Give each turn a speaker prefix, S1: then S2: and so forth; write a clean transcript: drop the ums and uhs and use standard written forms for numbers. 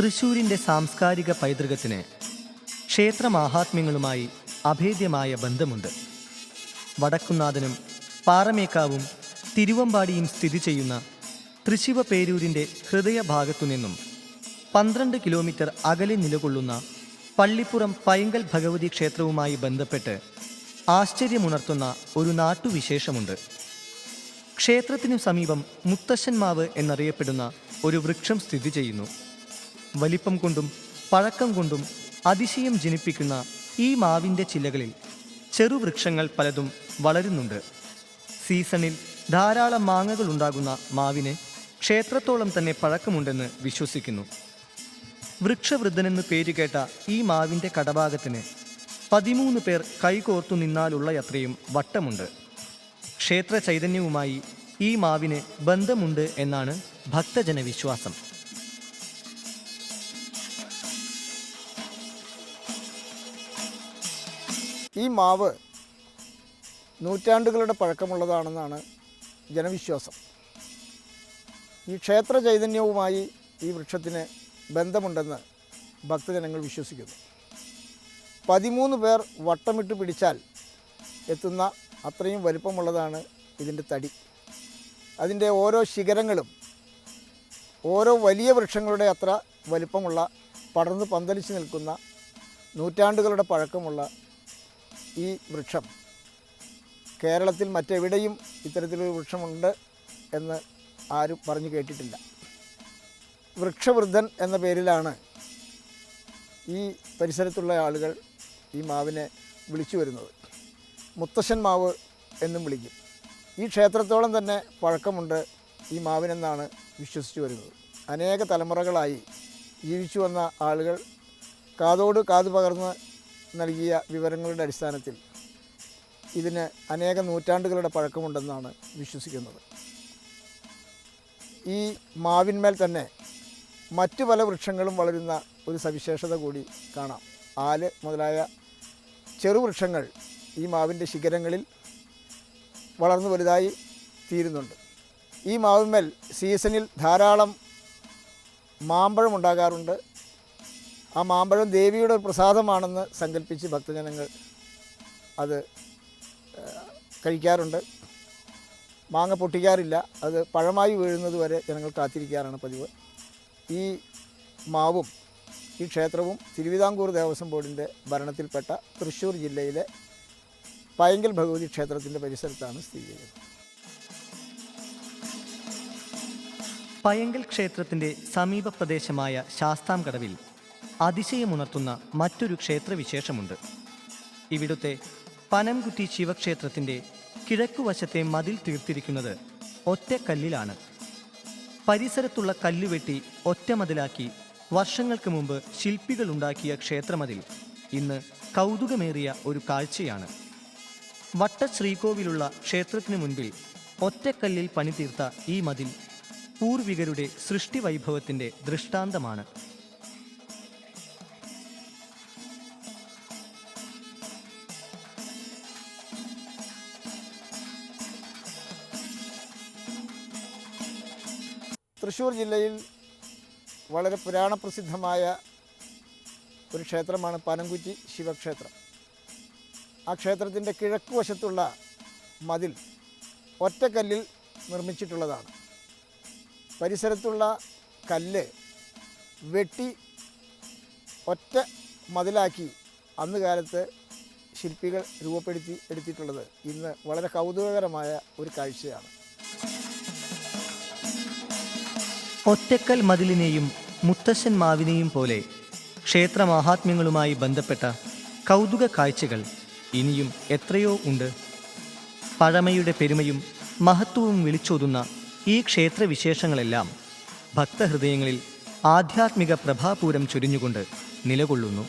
S1: തൃശ്ശൂരിൻ്റെ സാംസ്കാരിക പൈതൃകത്തിന് ക്ഷേത്രമാഹാത്മ്യങ്ങളുമായി അഭേദ്യമായ ബന്ധമുണ്ട്. വടക്കുന്നാഥനും പാറമേക്കാവും തിരുവമ്പാടിയും സ്ഥിതി ചെയ്യുന്ന തൃശ്ശിവപേരൂരിൻ്റെ ഹൃദയഭാഗത്തുനിന്നും 12 കിലോമീറ്റർ അകലെ നിലകൊള്ളുന്ന പള്ളിപ്പുറം പൈങ്കൽ ഭഗവതി ക്ഷേത്രവുമായി ബന്ധപ്പെട്ട് ആശ്ചര്യമുണർത്തുന്ന ഒരു നാട്ടുവിശേഷമുണ്ട്. ക്ഷേത്രത്തിനു സമീപം മുത്തശ്ശന്മാവ് എന്നറിയപ്പെടുന്ന ഒരു വൃക്ഷം സ്ഥിതി ചെയ്യുന്നു. വലിപ്പം കൊണ്ടും പഴക്കം കൊണ്ടും അതിശയം ജനിപ്പിക്കുന്ന ഈ മാവിൻ്റെ ചില്ലകളിൽ ചെറുവൃക്ഷങ്ങൾ പലതും വളരുന്നുണ്ട്. സീസണിൽ ധാരാളം മാങ്ങകൾ ഉണ്ടാകുന്ന മാവിന് ക്ഷേത്രത്തോളം തന്നെ പഴക്കമുണ്ടെന്ന് വിശ്വസിക്കുന്നു. വൃക്ഷവൃദ്ധനെന്ന് പേരുകേട്ട ഈ മാവിൻ്റെ കടഭാഗത്തിന് 13 പേർ കൈകോർത്തു നിന്നാലുള്ളയത്രയും വട്ടമുണ്ട്. ക്ഷേത്ര ചൈതന്യവുമായി ഈ മാവിന് ബന്ധമുണ്ട് എന്നാണ് ഭക്തജന വിശ്വാസം.
S2: ഈ മാവ് നൂറ്റാണ്ടുകളുടെ പഴക്കമുള്ളതാണെന്നാണ് ജനവിശ്വാസം. ഈ ക്ഷേത്ര ചൈതന്യവുമായി ഈ വൃക്ഷത്തിന് ബന്ധമുണ്ടെന്ന് ഭക്തജനങ്ങൾ വിശ്വസിക്കുന്നു. 13 പേർ വട്ടമിട്ട് പിടിച്ചാൽ എത്തുന്ന അത്രയും വലിപ്പമുള്ളതാണ് ഇതിൻ്റെ തടി. അതിൻ്റെ ഓരോ ശിഖരങ്ങളും ഓരോ വലിയ വൃക്ഷങ്ങളുടെ അത്ര വലിപ്പമുള്ള പടർന്ന് പന്തലിച്ച് നിൽക്കുന്ന നൂറ്റാണ്ടുകളുടെ പഴക്കമുള്ള ഈ വൃക്ഷം കേരളത്തിൽ മറ്റെവിടെയും ഇത്തരത്തിലൊരു വൃക്ഷമുണ്ട് എന്ന് ആരും പറഞ്ഞു കേട്ടിട്ടില്ല. വൃക്ഷവൃദ്ധൻ എന്ന പേരിലാണ് ഈ പരിസരത്തുള്ള ആളുകൾ ഈ മാവിനെ വിളിച്ചു വരുന്നത്. മുത്തശ്ശൻ മാവ് എന്നും വിളിക്കും. ഈ ക്ഷേത്രത്തോളം തന്നെ പഴക്കമുണ്ട് ഈ മാവിനെന്നാണ് വിശ്വസിച്ചു വരുന്നത്. അനേക തലമുറകളായി ജീവിച്ചു വന്ന ആളുകൾ കാതോട് കാതു പകർന്ന് നൽകിയ വിവരങ്ങളുടെ അടിസ്ഥാനത്തിൽ ഇതിന് അനേക നൂറ്റാണ്ടുകളുടെ പഴക്കമുണ്ടെന്നാണ് വിശ്വസിക്കുന്നത്. ഈ മാവിന്മേൽ തന്നെ മറ്റു പല വൃക്ഷങ്ങളും വളരുന്ന ഒരു സവിശേഷത കൂടി കാണാം. ആല് മുതലായ ചെറുവൃക്ഷങ്ങൾ ഈ മാവിൻ്റെ ശിഖരങ്ങളിൽ വളർന്നു വലുതായി തീരുന്നുണ്ട്. ഈ മാവിന്മേൽ സീസണിൽ ധാരാളം മാമ്പഴം ഉണ്ടാകാറുണ്ട്. ആ മാമ്പഴം ദേവിയുടെ ഒരു പ്രസാദമാണെന്ന് സങ്കല്പിച്ച് ഭക്തജനങ്ങൾ അത് കഴിക്കാറുണ്ട്. മാങ്ങ പൊട്ടിക്കാറില്ല. അത് പഴമായി വീഴുന്നത് വരെ ജനങ്ങൾ കാത്തിരിക്കാറാണ് പതിവ്. ഈ മാവും ഈ ക്ഷേത്രവും തിരുവിതാംകൂർ ദേവസ്വം ബോർഡിൻ്റെ ഭരണത്തിൽപ്പെട്ട തൃശ്ശൂർ ജില്ലയിലെ പൈങ്കൽ ഭഗവതി ക്ഷേത്രത്തിൻ്റെ പരിസരത്താണ് സ്ഥിതി ചെയ്യുന്നത്.
S1: പൈങ്കൽ ക്ഷേത്രത്തിൻ്റെ സമീപ പ്രദേശമായ ശാസ്താംകടവിൽ അതിശയമുണർത്തുന്ന മറ്റൊരു ക്ഷേത്രവിശേഷമുണ്ട്. ഇവിടുത്തെ പനംകുറ്റി ശിവക്ഷേത്രത്തിൻ്റെ കിഴക്കുവശത്തെ മതിൽ തീർത്തിരിക്കുന്നത് ഒറ്റക്കല്ലിലാണ്. പരിസരത്തുള്ള കല്ലുവെട്ടി ഒറ്റമതിലാക്കി വർഷങ്ങൾക്ക് മുമ്പ് ശില്പികൾ ഉണ്ടാക്കിയ ക്ഷേത്രമതിൽ ഇന്ന് കൗതുകമേറിയ ഒരു കാഴ്ചയാണ്. വട്ട ശ്രീകോവിലുള്ള ക്ഷേത്രത്തിനു മുൻപിൽ ഒറ്റക്കല്ലിൽ പണിതീർത്ത ഈ മതിൽ പൂർവികരുടെ സൃഷ്ടിവൈഭവത്തിൻ്റെ ദൃഷ്ടാന്തമാണ്.
S2: തൃശ്ശൂർ ജില്ലയിൽ വളരെ പുരാണപ്രസിദ്ധമായ ഒരു ക്ഷേത്രമാണ് പനംകുറ്റി ശിവക്ഷേത്രം. ആ ക്ഷേത്രത്തിൻ്റെ കിഴക്കുവശത്തുള്ള മതിൽ ഒറ്റക്കല്ലിൽ നിർമ്മിച്ചിട്ടുള്ളതാണ്. പരിസരത്തുള്ള കല്ല് വെട്ടി ഒറ്റ മതിലാക്കി അന്ന് കാലത്ത് ശില്പികൾ രൂപപ്പെടുത്തി എടുത്തിട്ടുള്ളത് ഇന്ന് വളരെ കൗതുകകരമായ ഒരു കാഴ്ചയാണ്.
S1: ഒറ്റക്കൽ മതിലിനെയും മുത്തശ്ശൻ മാവിനെയും പോലെ ക്ഷേത്രമാഹാത്മ്യങ്ങളുമായി ബന്ധപ്പെട്ട കൗതുക കാഴ്ചകൾ ഇനിയും എത്രയോ ഉണ്ട്. പഴമയുടെ പെരുമയും മഹത്വവും വിളിച്ചോതുന്ന ഈ ക്ഷേത്രവിശേഷങ്ങളെല്ലാം ഭക്തഹൃദയങ്ങളിൽ ആധ്യാത്മിക പ്രഭാപൂരം ചൊരിഞ്ഞുകൊണ്ട് നിലകൊള്ളുന്നു.